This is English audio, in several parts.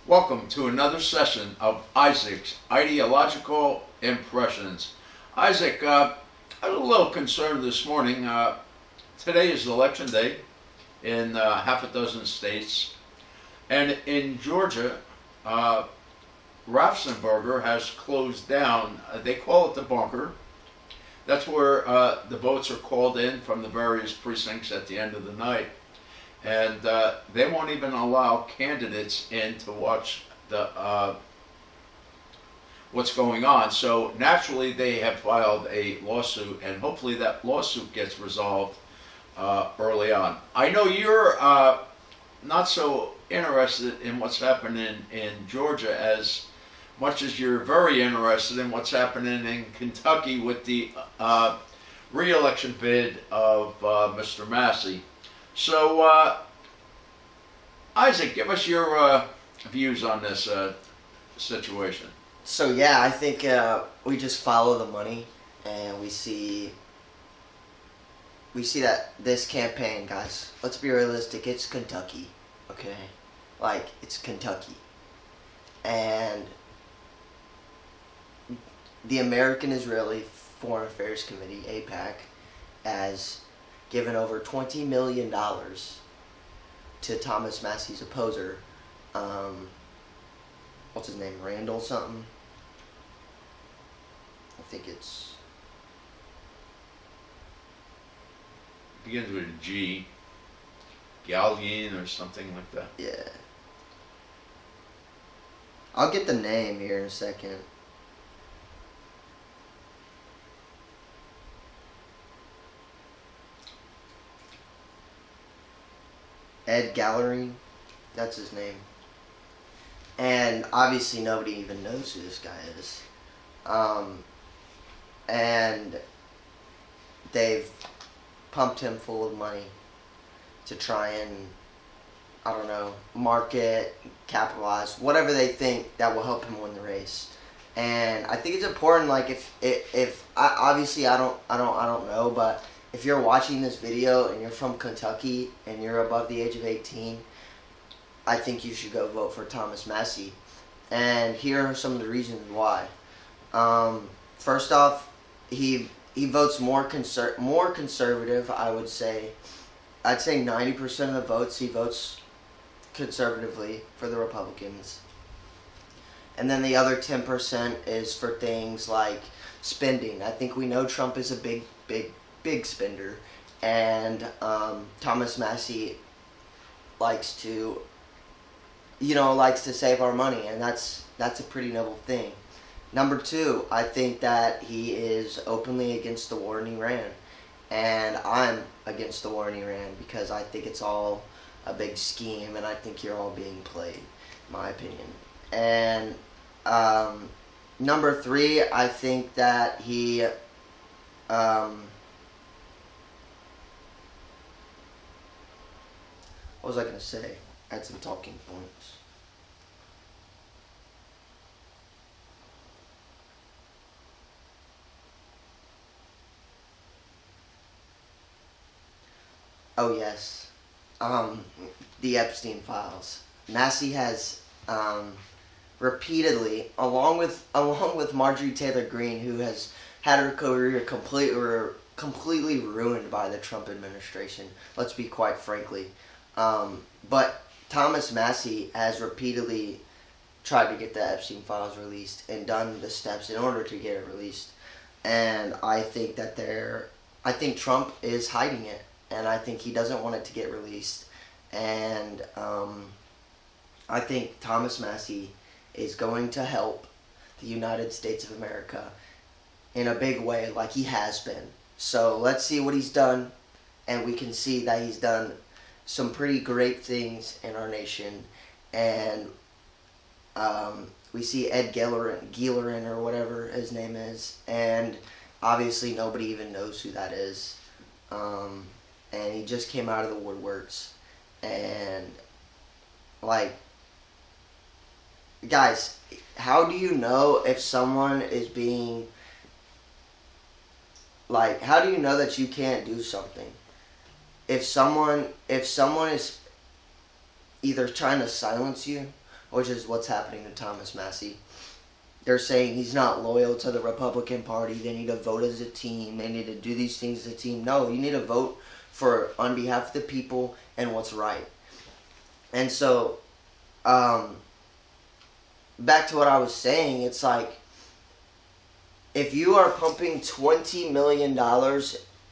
Welcome to another session of Isaac's Ideological Impressions. Isaac, I was a little concerned this morning. Today is election day in half a dozen states, and in Georgia, Rafsenberger has closed down. They call it the bunker. That's where the votes are called in from the various precincts at the end of the night. And they won't even allow candidates in to watch the what's going on. So naturally, they have filed a lawsuit, and hopefully that lawsuit gets resolved early on. I know you're not so interested in what's happening in Georgia as much as you're very interested in what's happening in Kentucky with the re-election bid of Mr. Massey. So, Isaac, give us your views on this situation. So yeah, I think we just follow the money, and we see that this campaign, guys. Let's be realistic. It's Kentucky, okay? Like, it's Kentucky, and the American Israeli Foreign Affairs Committee (AIPAC) has given over $20 million to Thomas Massey's opposer. What's his name? Randall something? I think it's... Begins with a G. Gallion or something like that. Yeah. I'll get the name here in a second. Ed Gallery, that's his name. And obviously nobody even knows who this guy is. And they've pumped him full of money to try and, I don't know, market, capitalize, whatever they think that will help him win the race. And I think it's important, like, if obviously I don't know, but if you're watching this video and you're from Kentucky and you're above the age of 18, I think you should go vote for Thomas Massey. And here are some of the reasons why. First off, he votes more conservative, I would say. I'd say 90% of the votes he votes conservatively for the Republicans. And then the other 10% is for things like spending. I think we know Trump is a big spender, and Thomas Massey likes to save our money, and that's a pretty noble thing. Number two, I think that he is openly against the war in Iran, and I'm against the war in Iran because I think it's all a big scheme, and I think you're all being played, in my opinion. And number three, I think that he what was I going to say? I had some talking points. Oh yes, the Epstein files. Massey has repeatedly, along with Marjorie Taylor Greene, who has had her career completely ruined by the Trump administration. Let's be quite frankly. But Thomas Massey has repeatedly tried to get the Epstein files released and done the steps in order to get it released. And I think I think Trump is hiding it, and I think he doesn't want it to get released. And I think Thomas Massey is going to help the United States of America in a big way, like he has been. So let's see what he's done, and we can see that he's done some pretty great things in our nation. And we see Ed Gellerin or whatever his name is, and obviously nobody even knows who that is. And he just came out of the woodworks. And, like, guys, how do you know if someone is being, like, how do you know that you can't do something? If someone is either trying to silence you which is what's happening to Thomas Massie. They're saying he's not loyal to the Republican Party. They need to vote as a team. They need to do these things as a team. No, you need to vote on behalf of the people and what's right. And so, back to what I was saying, it's like, if you are pumping $20 million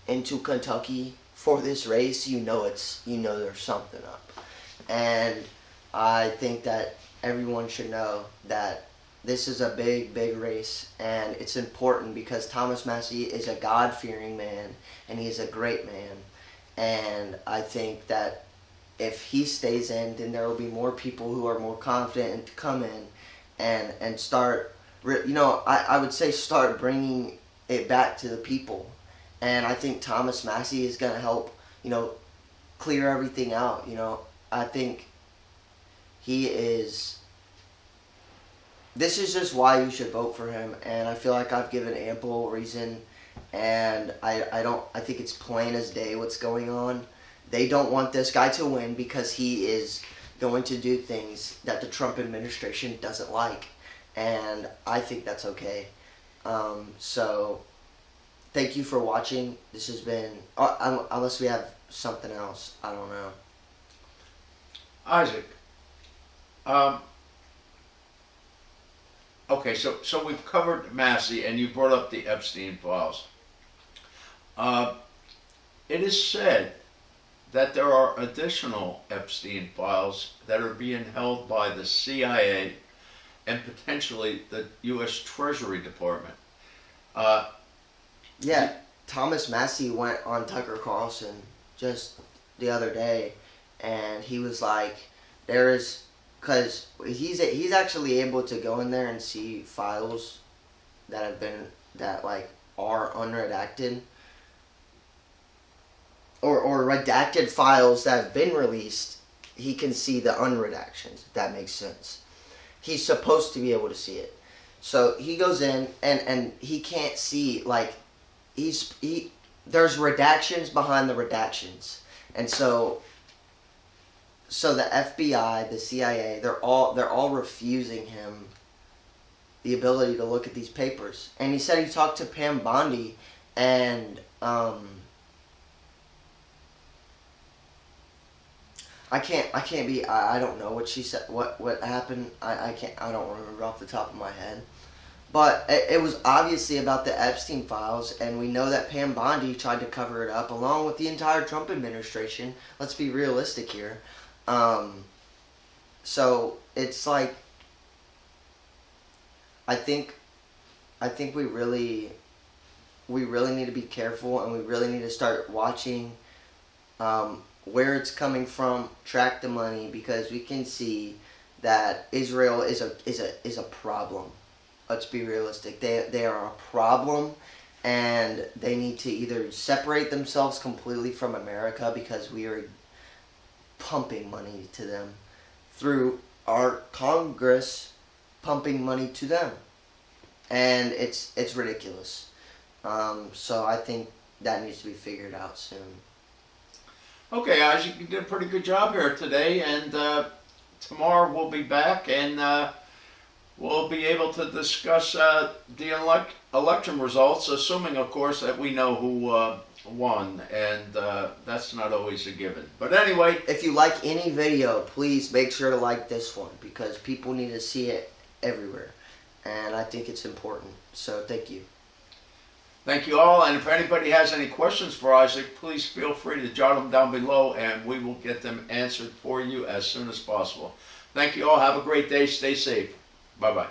into Kentucky for this race, you know there's something up. And I think that everyone should know that this is a big, big race, and it's important because Thomas Massie is a God-fearing man, and he's a great man. And I think that if he stays in, then there will be more people who are more confident to come in and start, I would say start bringing it back to the people. And I think Thomas Massie is going to help, clear everything out. I think he is... This is just why you should vote for him, and I feel like I've given ample reason, and I think it's plain as day what's going on. They don't want this guy to win because he is going to do things that the Trump administration doesn't like, and I think that's okay. So, thank you for watching. This has been, unless we have something else, I don't know. Isaac, okay, so we've covered Massie, and you brought up the Epstein files. It is said that there are additional Epstein files that are being held by the CIA and potentially the U.S. Treasury Department. Yeah, Thomas Massie went on Tucker Carlson just the other day, and he was like, because he's actually able to go in there and see files that are unredacted, or redacted files that have been released. He can see the unredactions, if that makes sense. He's supposed to be able to see it. So he goes in and he can't see, there's redactions behind the redactions. And so the FBI, the CIA, they're all refusing him the ability to look at these papers. And he said he talked to Pam Bondi, and I don't know what she said, what happened. I don't remember off the top of my head. But it was obviously about the Epstein files, and we know that Pam Bondi tried to cover it up along with the entire Trump administration. Let's be realistic here. So it's like, I think we really need to be careful, and we really need to start watching where it's coming from, track the money, because we can see that Israel is a problem. Let's be realistic. They are a problem, and they need to either separate themselves completely from America, because we are pumping money to them through our Congress, pumping money to them, and it's ridiculous. So I think that needs to be figured out soon. Okay, Isaac, you did a pretty good job here today, and tomorrow we'll be back, and we'll be able to discuss the election results, assuming, of course, that we know who won, and that's not always a given. But anyway, if you like any video, please make sure to like this one, because people need to see it everywhere, and I think it's important. So thank you. Thank you all, and if anybody has any questions for Isaac, please feel free to jot them down below, and we will get them answered for you as soon as possible. Thank you all. Have a great day. Stay safe. Bye-bye.